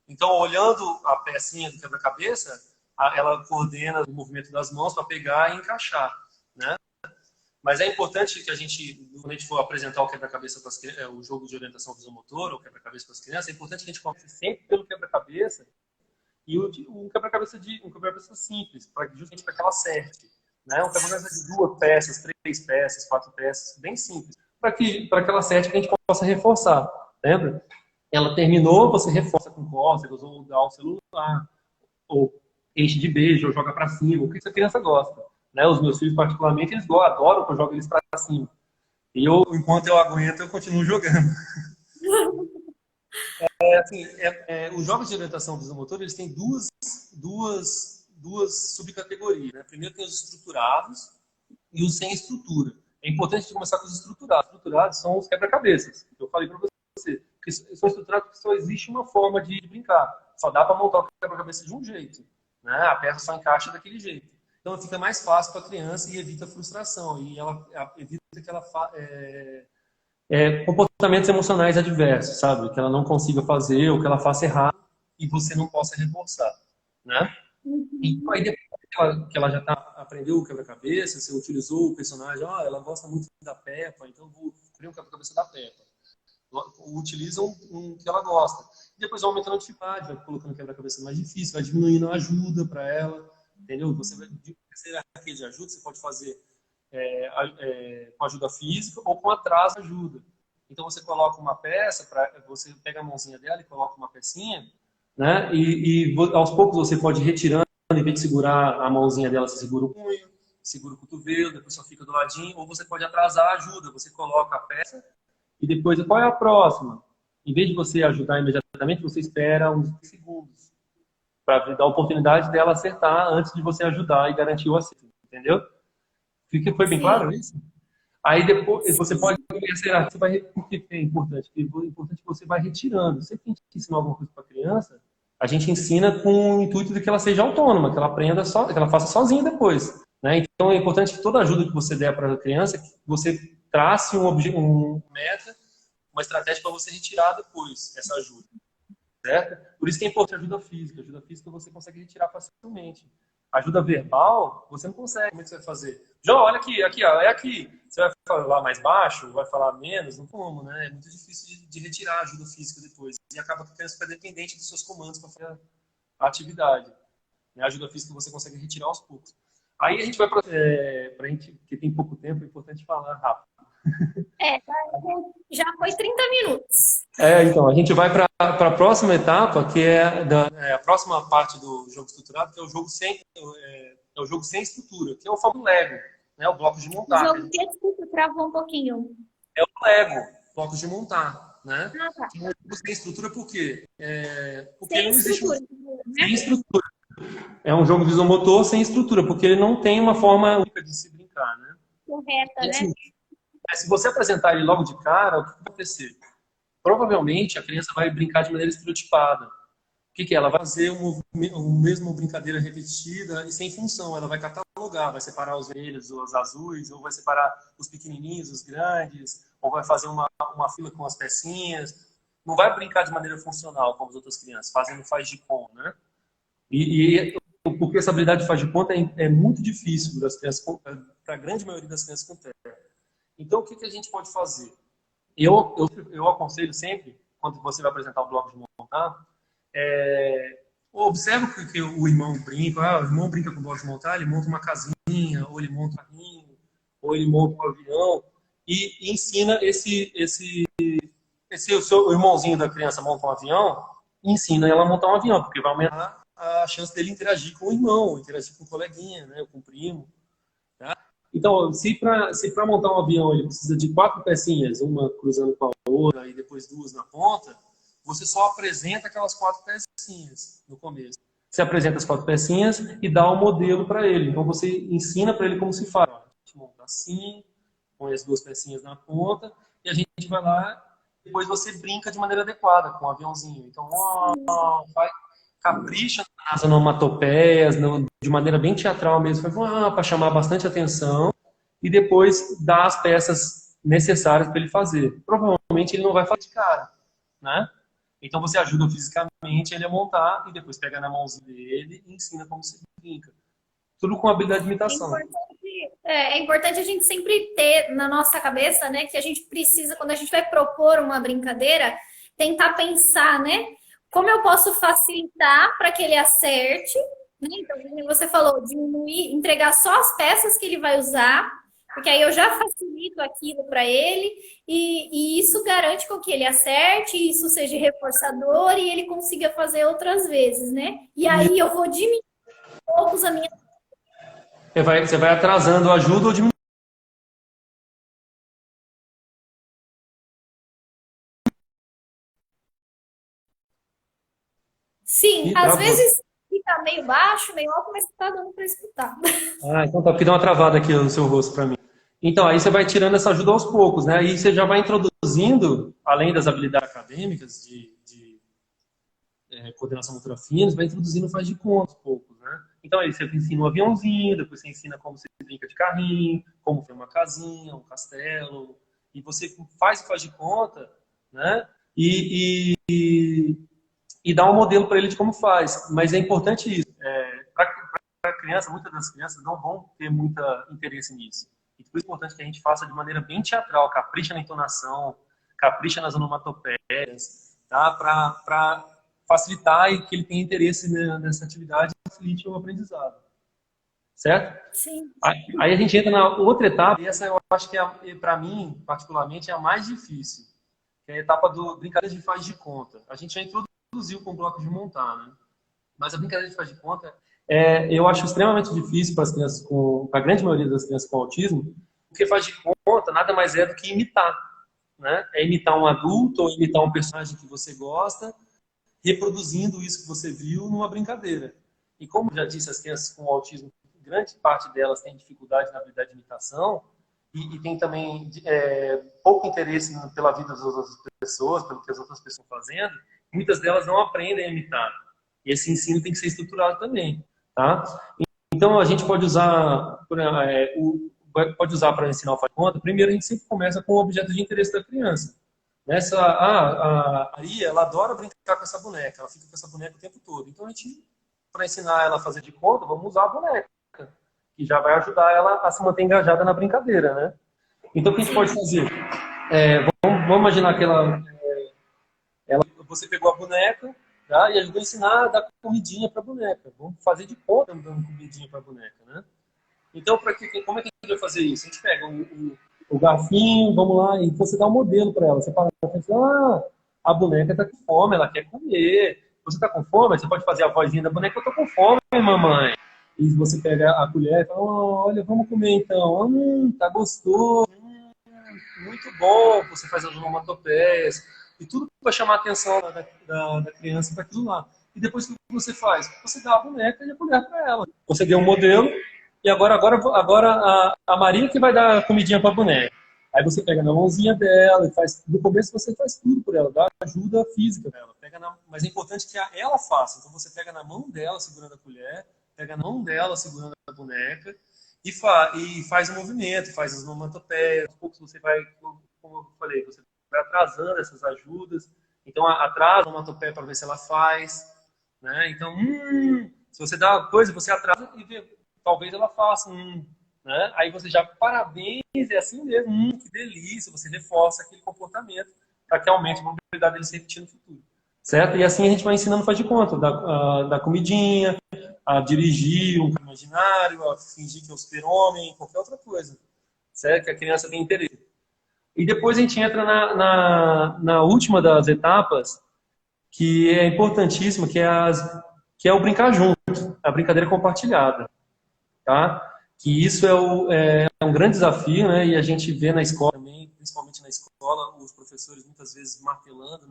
Então, olhando a pecinha do quebra-cabeça, ela coordena o movimento das mãos para pegar e encaixar, né? Mas é importante que quando a gente for apresentar o quebra-cabeça para as crianças, o jogo de orientação visomotora, o quebra-cabeça para as crianças, é importante que a gente comece sempre pelo quebra-cabeça e um quebra-cabeça simples, justamente para que ela acerte. Né? Um quebra-cabeça de 2 peças, 3 peças, 4 peças, bem simples, para que ela acerte que a gente possa reforçar. Lembra? Ela terminou, você reforça com cócegas, ou dá o celular, ou enche de beijo, ou joga para cima, o que essa criança gosta. Né? Os meus filhos, particularmente, eles adoram que eu jogo eles para cima. E enquanto eu aguento, eu continuo jogando. Os jogos de orientação visomotora, eles têm duas subcategorias. Né? Primeiro tem os estruturados e os sem estrutura. É importante começar com os estruturados. Os estruturados são os quebra-cabeças, que eu falei para você. Que são estruturados porque só existe uma forma de brincar. Só dá para montar o quebra-cabeça de um jeito. Né? A peça só encaixa daquele jeito. Então fica mais fácil para a criança e evita a frustração. E ela evita que ela comportamentos emocionais adversos, sabe? Que ela não consiga fazer ou que ela faça errado e você não possa reforçar. Né? Então, aí que ela já aprendeu o quebra-cabeça, você utilizou o personagem, ela gosta muito da Peppa, então eu vou criar um quebra-cabeça da Peppa. Utiliza um que ela gosta. E depois vai aumentando a dificuldade, vai colocando quebra-cabeça mais difícil, vai diminuindo a ajuda para ela, entendeu? Você vai ser aquele de ajuda, você pode fazer com ajuda física ou com atraso de ajuda. Então você coloca uma peça, você pega a mãozinha dela e coloca uma pecinha, né? E aos poucos você pode ir retirando, em vez de segurar a mãozinha dela, você segura o punho, segura o cotovelo, depois só fica do ladinho, ou você pode atrasar a ajuda, você coloca a peça e depois, qual é a próxima? Em vez de você ajudar imediatamente, você espera uns segundos para dar a oportunidade dela acertar antes de você ajudar e garantir o acerto, entendeu? Foi bem claro isso? Aí depois você pode acelerar, porque é importante? Porque é importante que você vai retirando. Sempre que a gente ensina alguma coisa para a criança, a gente ensina com o intuito de que ela seja autônoma, que ela aprenda que ela faça sozinha depois, né? Então é importante que toda ajuda que você der para a criança, que você trace um meta, uma estratégia para você retirar depois essa ajuda, certo? Por isso que é importante a ajuda física. Ajuda física você consegue retirar facilmente. Ajuda verbal, você não consegue. Como é que você vai fazer? João, olha aqui, ó, é aqui. Você vai falar mais baixo, vai falar menos? Não como, né? É muito difícil de retirar a ajuda física depois. E acaba que a criança fica dependente dos seus comandos para fazer a atividade. A ajuda física você consegue retirar aos poucos. Aí a gente vai para a gente, que tem pouco tempo, é importante falar rápido. Já foi 30 minutos. Então, a gente vai para a próxima etapa, que é a próxima parte do jogo estruturado, que é o jogo sem estrutura, que é o famoso Lego, né, o bloco de montar. O jogo que desculpa, travou um pouquinho. É o Lego, blocos de montar, né? Tá. O jogo sem estrutura por quê? Porque Sem ele não existe estrutura, né? sem estrutura. É um jogo visomotor sem estrutura, porque ele não tem uma forma única de se brincar, né? Correta, E, assim, né? se você apresentar ele logo de cara, o que vai acontecer? Provavelmente a criança vai brincar de maneira estereotipada. O que é? Ela vai fazer uma mesma brincadeira repetida e sem função. Ela vai catalogar, vai separar os vermelhos, os azuis, ou vai separar os pequenininhos, os grandes, ou vai fazer uma fila com as pecinhas. Não vai brincar de maneira funcional, como as outras crianças, fazendo faz de conta, né? Porque essa habilidade de faz de conta é muito difícil para a grande maioria das crianças com TEA. Então, o que a gente pode fazer? Eu aconselho sempre, quando você vai apresentar o bloco de montar, observa que o irmão brinca. O irmão brinca com o bloco de montar, ele monta uma casinha, ou ele monta um carrinho, ou ele monta um avião, e ensina o seu irmãozinho da criança monta um avião, ensina ela a montar um avião, porque vai aumentar a chance dele interagir com o irmão, interagir com o coleguinha, né, com o primo. Tá? Então, se para montar um avião ele precisa de 4 pecinhas, uma cruzando com a outra e depois 2 na ponta, você só apresenta aquelas 4 pecinhas no começo. Você apresenta as 4 pecinhas e dá um modelo para ele. Então, você ensina para ele como se faz. A gente monta assim, põe as 2 pecinhas na ponta e a gente vai lá. Depois você brinca de maneira adequada com o aviãozinho. Então, capricha nas onomatopeias, de maneira bem teatral mesmo, para chamar bastante atenção, e depois dá as peças necessárias para ele fazer. Provavelmente ele não vai fazer de cara, né? Então você ajuda fisicamente ele a montar, e depois pega na mãozinha dele e ensina como se brinca. Tudo com habilidade de imitação. É importante a gente sempre ter na nossa cabeça, né, que a gente precisa, quando a gente vai propor uma brincadeira, tentar pensar, né, como eu posso facilitar para que ele acerte, né? Então, como você falou, diminuir, entregar só as peças que ele vai usar, porque aí eu já facilito aquilo para ele, e isso garante com que ele acerte, isso seja reforçador e ele consiga fazer outras vezes, né? E aí eu vou diminuir um pouco a minha... Você vai atrasando a ajuda ou diminuindo. Sim, às vezes fica meio baixo, meio alto, mas tá dando para escutar. Então tá, porque deu uma travada aqui no seu rosto para mim. Então, aí você vai tirando essa ajuda aos poucos, né? Aí você já vai introduzindo, além das habilidades acadêmicas de coordenação motora fina, você vai introduzindo faz de conta aos poucos, né? Então aí você ensina um aviãozinho, depois você ensina como você brinca de carrinho, como ter uma casinha, um castelo, e você faz de conta, né? E dá um modelo para ele de como faz. Mas é importante isso. Para a criança, muitas das crianças não vão ter muito interesse nisso. E por isso é importante que a gente faça de maneira bem teatral, capricha na entonação, capricha nas onomatopeias, tá? Para facilitar e que ele tenha interesse nessa atividade e facilite o aprendizado. Certo? Sim. Aí a gente entra na outra etapa, e essa eu acho que, para mim, particularmente, é a mais difícil, que é a etapa do brincadeira de faz de conta. A gente já introduziu com o bloco de montar, né? Mas a brincadeira de faz de conta, eu acho extremamente difícil para as crianças, para a grande maioria das crianças com autismo, porque faz de conta nada mais é do que imitar, né? É imitar um adulto ou imitar um personagem que você gosta, reproduzindo isso que você viu numa brincadeira. E como já disse, as crianças com autismo, grande parte delas tem dificuldade na habilidade de imitação e tem também pouco interesse pela vida das outras pessoas, pelo que as outras pessoas estão fazendo. Muitas delas não aprendem a imitar. E esse ensino tem que ser estruturado também, tá? Então, a gente pode usar para ensinar o faz de conta. Primeiro, a gente sempre começa com o objeto de interesse da criança. A Maria, ela adora brincar com essa boneca. Ela fica com essa boneca o tempo todo. Então, a gente, para ensinar ela a fazer de conta, vamos usar a boneca, que já vai ajudar ela a se manter engajada na brincadeira, né? Então, o que a gente pode fazer? Vamos imaginar que você pegou a boneca, tá? E ajudou a ensinar a dar comidinha para a boneca. Vamos fazer de conta dando comidinha para a boneca, né? Então, como é que a gente vai fazer isso? A gente pega o garfinho, vamos lá, e você dá um modelo para ela. Você fala, a boneca está com fome, ela quer comer. Você está com fome? Você pode fazer a vozinha da boneca, eu estou com fome, mamãe. E você pega a colher e fala, olha, vamos comer então. Tá gostoso. Muito bom. Você faz as onomatopeias. E tudo para chamar a atenção da criança para aquilo lá. E depois o que você faz? Você dá a boneca e a colher para ela. Você deu um modelo e agora a Maria que vai dar a comidinha para a boneca. Aí você pega na mãozinha dela e faz. No começo você faz tudo por ela, dá ajuda física para ela. Mas é importante que ela faça. Então você pega na mão dela segurando a colher, pega na mão dela segurando a boneca e faz o movimento, faz as onomatopeias. Aos poucos você vai, como eu falei, você vai atrasando essas ajudas. Então atrasa a onomatopeia para ver se ela faz, né? Então, se você dá uma coisa, você atrasa e vê, talvez ela faça, né? Aí você já, parabéns, é assim mesmo, que delícia, você reforça aquele comportamento para que aumente a probabilidade dele se repetir no futuro. Certo? E assim a gente vai ensinando faz de conta, da comidinha, a dirigir um carro imaginário, a fingir que é o super-homem, qualquer outra coisa. Certo? Que a criança tem interesse. E depois a gente entra na última das etapas, que é importantíssima, que é o brincar junto, a brincadeira compartilhada. Tá? Que isso é um grande desafio, né? E a gente vê na escola também, principalmente na escola, os professores muitas vezes martelando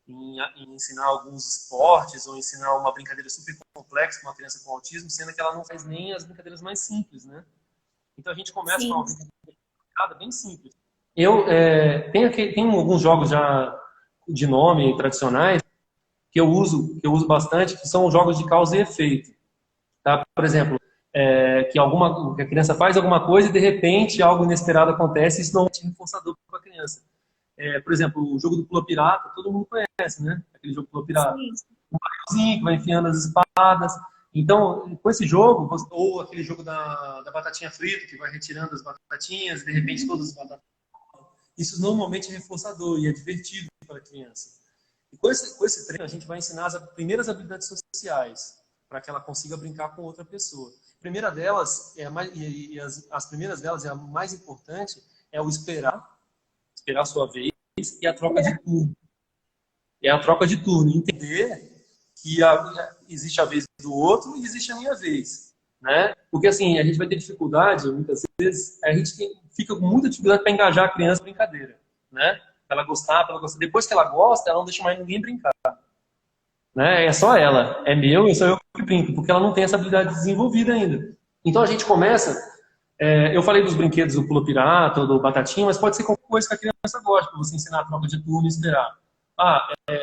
em ensinar alguns esportes ou ensinar uma brincadeira super complexa para uma criança com autismo, sendo que ela não faz nem as brincadeiras mais simples, né? Então a gente começa com uma brincadeira bem simples. Tem alguns jogos já de nome tradicionais que eu uso bastante, que são jogos de causa e efeito. Tá? Por exemplo, que a criança faz alguma coisa e de repente algo inesperado acontece e isso não é reforçador para a criança. Por exemplo, o jogo do Pula Pirata, todo mundo conhece, né? Aquele jogo do Pula Pirata. Um barrilzinho que vai enfiando as espadas. Então, com esse jogo, ou aquele jogo da batatinha frita, que vai retirando as batatinhas e de repente todas as batatas. Isso normalmente é reforçador e é divertido para a criança. E com esse treino, a gente vai ensinar as primeiras habilidades sociais, para que ela consiga brincar com outra pessoa. A primeira delas, as primeiras delas, a mais importante, é o esperar a sua vez e a troca de turno. É a troca de turno. Entender que existe a vez do outro e existe a minha vez. Né? Porque assim, a gente vai ter dificuldade, muitas vezes, a gente fica com muita dificuldade para engajar a criança na brincadeira. Né? Para ela gostar. Depois que ela gosta, ela não deixa mais ninguém brincar. Né? É só ela. É sou eu que brinco, porque ela não tem essa habilidade desenvolvida ainda. Então a gente começa... eu falei dos brinquedos do Pula Pirata ou do Batatinha, mas pode ser qualquer coisa que a criança goste, para você ensinar a troca de turno e esperar.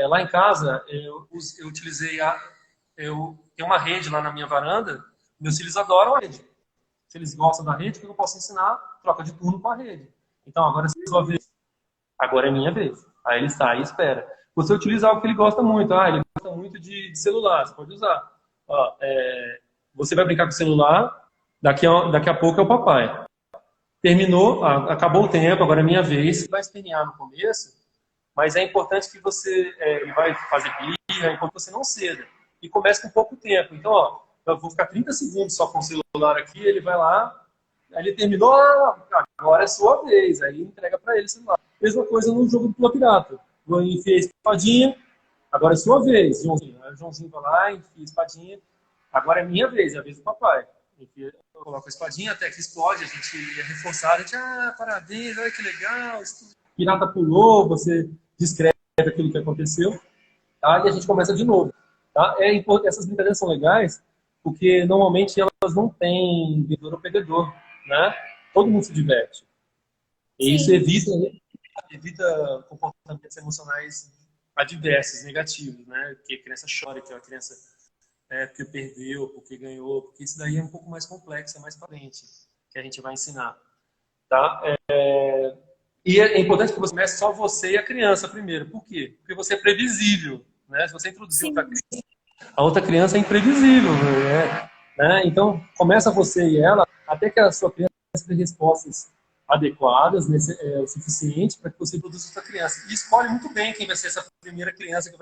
Lá em casa, eu utilizei eu tenho uma rede lá na minha varanda, meus filhos adoram a rede. Se eles gostam da rede, o que eu posso ensinar? Troca de turno com a rede. Então, agora é sua vez. Agora é minha vez. Aí ele sai e espera. Você utiliza algo que ele gosta muito. Ele gosta muito de celular, você pode usar. você vai brincar com o celular, daqui a pouco é o papai. Terminou, acabou o tempo, agora é minha vez. Você vai espernear no começo, mas é importante que você, ele vai fazer birra, é importante que você não ceda. E comece com pouco tempo. Então, ó, eu vou ficar 30 segundos só com o celular aqui, ele vai lá, aí ele terminou, agora é sua vez, aí entrega para ele o celular. Mesma coisa no jogo do Pula Pirata. Vou enfiar a espadinha, agora é sua vez, Joãozinho. Aí o Joãozinho vai lá, enfia a espadinha, agora é minha vez, é a vez do papai. Eu coloco a espadinha até que explode, a gente é reforçado, a gente, parabéns, olha que legal. Pirata pulou, você descreve aquilo que aconteceu, tá? E a gente começa de novo. Tá? Essas brincadeiras são legais porque normalmente elas não têm vencedor ou perdedor, né? Todo mundo se diverte. E isso evita comportamentos emocionais adversos, negativos, né? Que a criança chora, que a criança porque perdeu, porque ganhou, porque isso daí é um pouco mais complexo, é mais parente que a gente vai ensinar, tá? E é importante que você comece só você e a criança primeiro. Por quê? Porque você é previsível, né? Se você introduzir outra criança, a outra criança é imprevisível, né? Então, começa você e ela, até que a sua criança tenha respostas adequadas, o suficiente para que você introduza outra criança. E escolhe muito bem quem vai ser essa primeira criança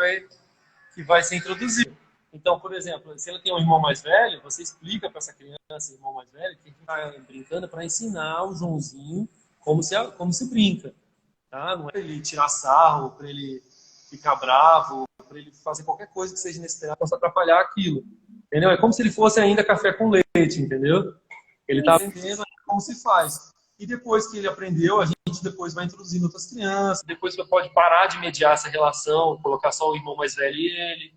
que vai ser introduzida. Então, por exemplo, se ela tem um irmão mais velho, você explica para essa criança, irmão mais velho, que está brincando para ensinar o Joãozinho como se brinca. Tá? Não é para ele tirar sarro, para ele ficar bravo, para ele fazer qualquer coisa que seja inesperada, possa atrapalhar aquilo. Entendeu? É como se ele fosse ainda café com leite, entendeu? Ele está aprendendo como se faz. E depois que ele aprendeu, a gente depois vai introduzindo outras crianças, depois você pode parar de mediar essa relação, colocar só o irmão mais velho e ele,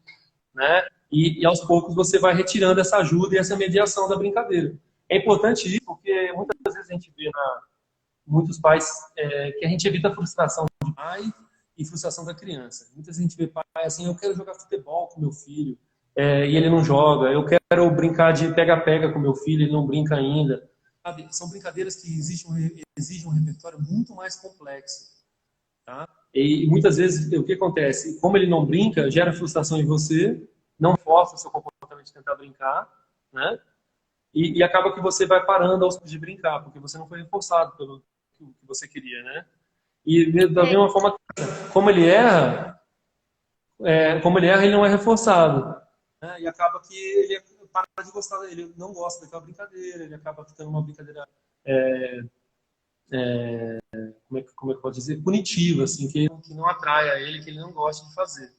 né? E aos poucos você vai retirando essa ajuda e essa mediação da brincadeira. É importante isso porque muitas vezes a gente vê muitos pais que a gente evita a frustração do pai e frustração da criança. Muitas vezes a gente vê pai assim, eu quero jogar futebol com meu filho e ele não joga, eu quero brincar de pega-pega com meu filho, ele não brinca ainda. Sabe? São brincadeiras que exigem um repertório muito mais complexo. Tá? E muitas vezes o que acontece? Como ele não brinca, gera frustração em você, não força o seu comportamento de tentar brincar, né? E acaba que você vai parando aos poucos de brincar, porque você não foi reforçado pelo que você queria, né? E da mesma forma, como ele erra, ele não é reforçado, né? E acaba que ele para de gostar dele, ele não gosta daquela brincadeira, ele acaba ficando uma brincadeira como é que eu posso dizer, punitiva, assim, que não atrai a ele, que ele não gosta de fazer.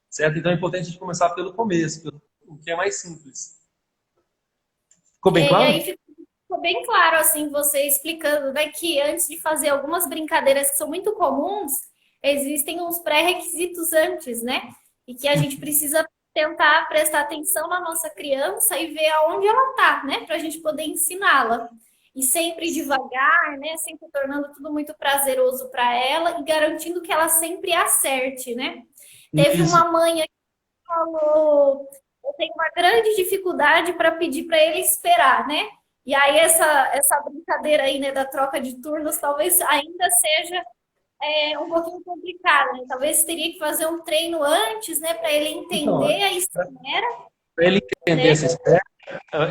Certo? Então é importante a gente começar pelo começo, o que é mais simples. Ficou bem claro? E aí ficou bem claro, assim, você explicando, né, que antes de fazer algumas brincadeiras que são muito comuns, existem uns pré-requisitos antes, né? E que a gente precisa tentar prestar atenção na nossa criança e ver aonde ela tá, né? Pra gente poder ensiná-la. E sempre devagar, né? Sempre tornando tudo muito prazeroso para ela e garantindo que ela sempre acerte, né? Teve uma mãe aqui que falou, eu tenho uma grande dificuldade para pedir para ele esperar, né? E aí essa brincadeira aí, né, da troca de turnos, talvez ainda seja um pouquinho complicada, né? Talvez teria que fazer um treino antes, né, para ele entender a espera. Para ele entender essa espera,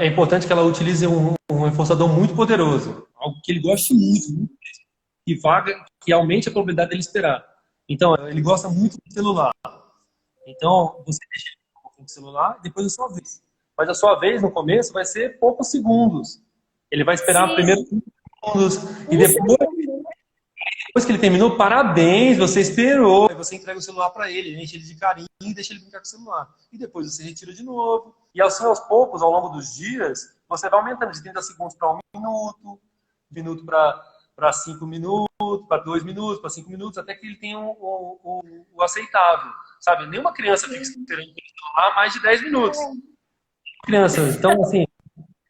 é importante que ela utilize um reforçador muito poderoso, algo que ele goste muito, que aumente a probabilidade dele esperar. Então, ele gosta muito do celular. Então, você deixa ele um pouquinho do celular e depois a sua vez. Mas a sua vez, no começo, vai ser poucos segundos. Ele vai esperar primeiro 5 segundos. E depois que ele terminou, parabéns, você esperou. Aí você entrega o celular para ele, enche ele de carinho e deixa ele brincar com o celular. E depois você retira de novo. E assim, aos poucos, ao longo dos dias, você vai aumentando de 30 segundos para 1 minuto, minuto para 5 minutos, para 2 minutos, para 5 minutos, até que ele tenha o aceitável. Sabe? Nenhuma criança fica esperando o celular mais de 10 minutos. Criança, então, assim,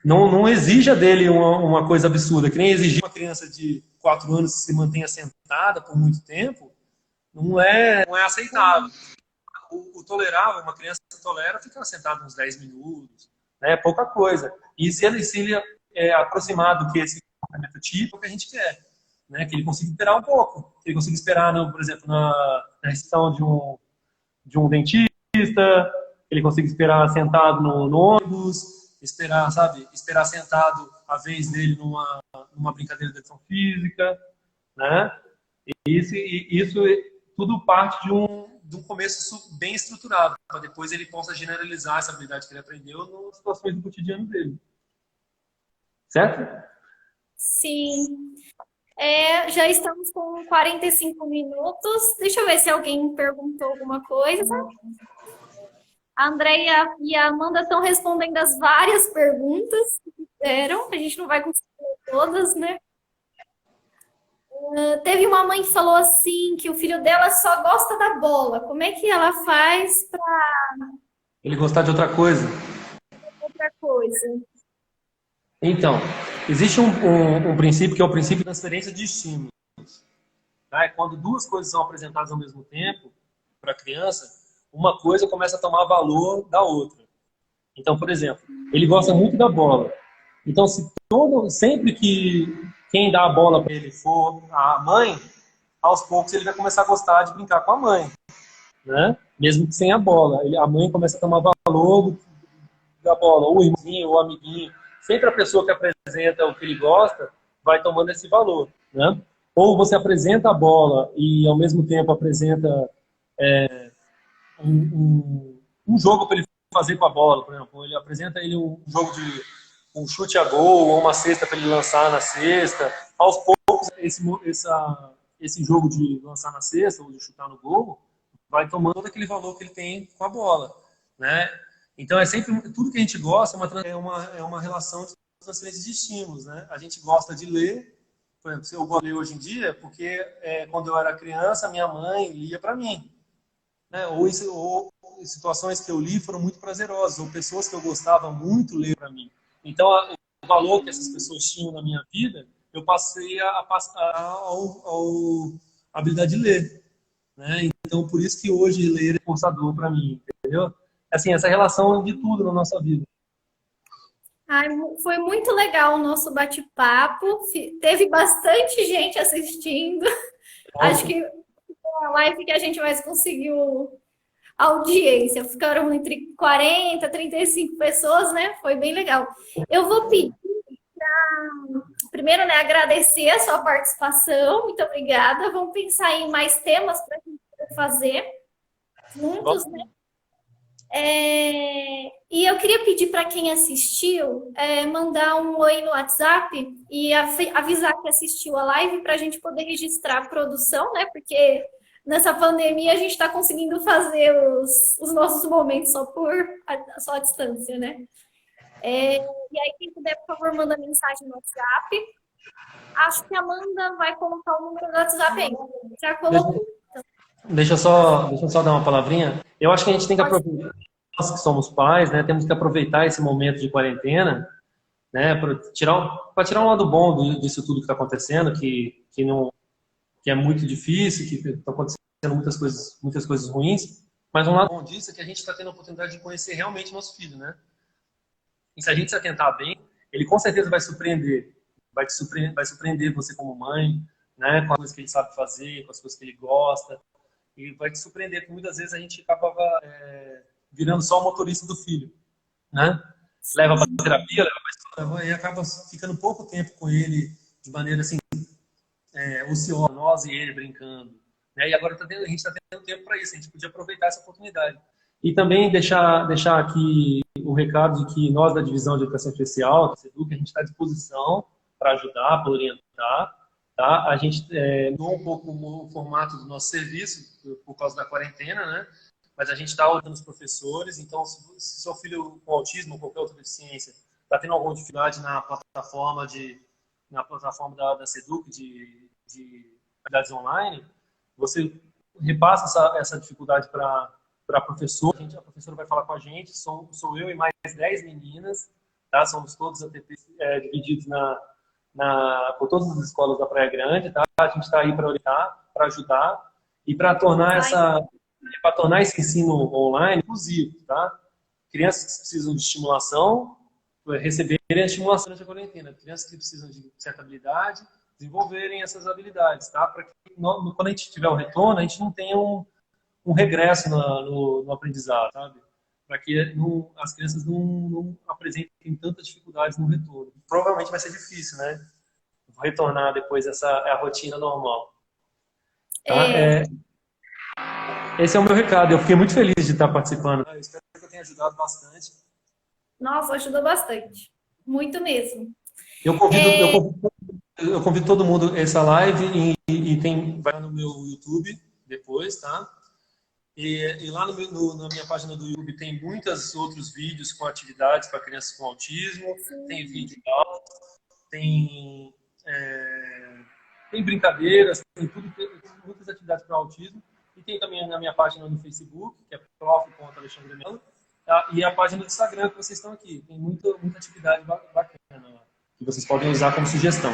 não exija dele uma coisa absurda, que nem exigir uma criança de 4 anos que se mantenha sentada por muito tempo, não é aceitável. O tolerável, uma criança que tolera, fica sentada uns 10 minutos, né? É pouca coisa. E se ele é aproximar do que esse comportamento típico, que a gente quer, né? Que ele consiga esperar um pouco, que ele consiga esperar, por exemplo, na recepção de um dentista, que ele consiga esperar sentado no ônibus, esperar, sabe? Esperar sentado a vez dele numa brincadeira de educação física, né? Isso tudo parte de um começo bem estruturado, para depois ele possa generalizar essa habilidade que ele aprendeu nas situações do cotidiano dele. Certo? Sim. Já estamos com 45 minutos. Deixa eu ver se alguém perguntou alguma coisa. A Andrea e a Amanda estão respondendo as várias perguntas que fizeram. A gente não vai conseguir ler todas, né? Teve uma mãe que falou assim que o filho dela só gosta da bola. Como é que ela faz para Ele gostar de outra coisa. outra coisa? Então, existe um princípio que é o princípio de transferência de estímulos. Tá? É quando duas coisas são apresentadas ao mesmo tempo para a criança, uma coisa começa a tomar valor da outra. Então, por exemplo, ele gosta muito da bola. Então, sempre que quem dá a bola para ele for a mãe, aos poucos ele vai começar a gostar de brincar com a mãe, né? Mesmo que sem a bola. A mãe começa a tomar valor da bola, ou o irmãozinho, ou o amiguinho. Sempre a pessoa que apresenta o que ele gosta vai tomando esse valor, né? Ou você apresenta a bola e ao mesmo tempo apresenta um jogo para ele fazer com a bola, por exemplo. Ele apresenta um jogo de um chute a gol ou uma cesta para ele lançar na cesta. Aos poucos, esse jogo de lançar na cesta ou de chutar no gol vai tomando todo aquele valor que ele tem com a bola, né? Então, é sempre tudo que a gente gosta é uma relação de transferência de estímulos, né? A gente gosta de ler, por exemplo, se eu gosto de ler hoje em dia, porque quando eu era criança, minha mãe lia para mim, né? Ou situações que eu li foram muito prazerosas, ou pessoas que eu gostava muito ler para mim. Então, o valor que essas pessoas tinham na minha vida, eu passei a habilidade de ler, né? Então, por isso que hoje ler é forçador para mim, entendeu? Assim, essa relação de tudo na nossa vida. Ai, foi muito legal o nosso bate-papo. Teve bastante gente assistindo. Acho que foi a live que a gente mais conseguiu audiência. Ficaram entre 40 e 35 pessoas, né? Foi bem legal. Eu vou pedir primeiro, né, agradecer a sua participação. Muito obrigada. Vamos pensar em mais temas para a gente fazer juntos, né? E eu queria pedir para quem assistiu mandar um oi no WhatsApp e avisar que assistiu a live para a gente poder registrar a produção, né? Porque nessa pandemia a gente está conseguindo fazer os nossos momentos só à distância, né? E aí, quem puder, por favor, manda mensagem no WhatsApp. Acho que a Amanda vai colocar o número do WhatsApp aí. Já colocou? Deixa eu só dar uma palavrinha. Eu acho que a gente tem que aproveitar, nós que somos pais, né, temos que aproveitar esse momento de quarentena, né, para tirar um lado bom disso tudo que está acontecendo, que é muito difícil, que estão acontecendo muitas coisas ruins, mas um lado bom disso é que a gente está tendo a oportunidade de conhecer realmente nosso filho, né? E se a gente se atentar bem, ele com certeza vai surpreender, vai surpreender você como mãe, né, com as coisas que ele sabe fazer, com as coisas que ele gosta. E vai te surpreender, porque muitas vezes a gente acabava virando só o motorista do filho, né? Leva para terapia, e acaba ficando pouco tempo com ele de maneira assim, ociosa, nós e ele brincando. Né? E agora a gente está tendo tempo para isso, a gente podia aproveitar essa oportunidade. E também deixar aqui o recado de que nós da Divisão de Educação Especial, que a gente está à disposição para ajudar, para orientar. Tá? A gente mudou um pouco o formato do nosso serviço por causa da quarentena, né? Mas a gente está orientando os professores. Então, se seu filho com autismo ou qualquer outra deficiência está tendo alguma dificuldade na plataforma da Seduc de atividades online, você repassa essa dificuldade para a professora. A professora vai falar com a gente. Sou eu e mais 10 meninas, tá? Somos todos ATPs divididos por todas as escolas da Praia Grande, tá? A gente está aí para orientar, para ajudar e para tornar esse ensino online inclusivo, tá? Crianças que precisam de estimulação, receberem a estimulação durante a quarentena. Crianças que precisam de certa habilidade, desenvolverem essas habilidades, tá? Para que quando a gente tiver o retorno, a gente não tenha um regresso no aprendizado, sabe? para que as crianças não apresentem tantas dificuldades no retorno. Provavelmente vai ser difícil, né? Retornar depois a rotina normal. Tá? Esse é o meu recado. Eu fiquei muito feliz de estar participando. Eu espero que eu tenha ajudado bastante. Nossa, ajudou bastante. Muito mesmo. Eu convido todo mundo a essa live vai no meu YouTube depois, tá? E lá na minha página do YouTube tem muitos outros vídeos com atividades para crianças com autismo, tem vídeo de aula, tem brincadeiras, tem muitas atividades para autismo. E tem também na minha página no Facebook, que é prof.alexandre Melo, tá? E a página do Instagram que vocês estão aqui. Tem muita atividade bacana lá, que vocês podem usar como sugestão.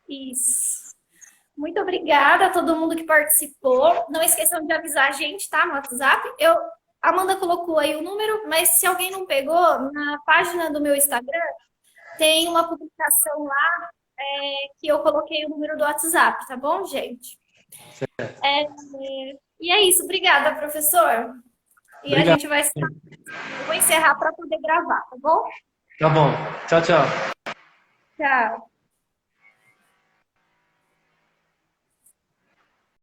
Isso. Muito obrigada a todo mundo que participou. Não esqueçam de avisar a gente, tá? No WhatsApp. A Amanda colocou aí o número, mas se alguém não pegou, na página do meu Instagram tem uma publicação lá que eu coloquei o número do WhatsApp, tá bom, gente? E é isso. Obrigada, professor. E Obrigado. a gente vai... Eu vou encerrar para poder gravar, tá bom? Tá bom. Tchau, tchau. Tchau.